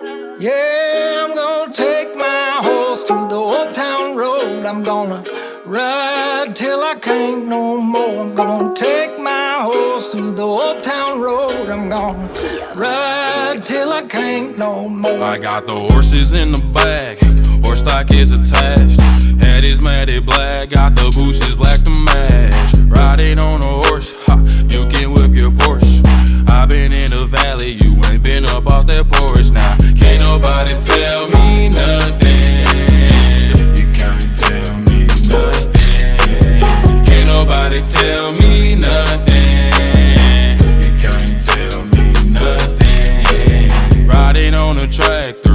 Yeah, I'm gonna take my horse to the old town road. I'm gonna ride till I can't no more. I'm gonna take my horse to the old town road. I'm gonna ride till I can't no more. I got the horses in the back, horse stock is attached. Head is matted black, got the bushes black to match. Riding on a horse, ha, you can whip your Porsche. I been in the valley, you ain't been up off that porch. Now, can't nobody tell me nothing. You can't tell me nothing. Can't nobody tell me nothing. You can't tell me nothing. Riding on the track.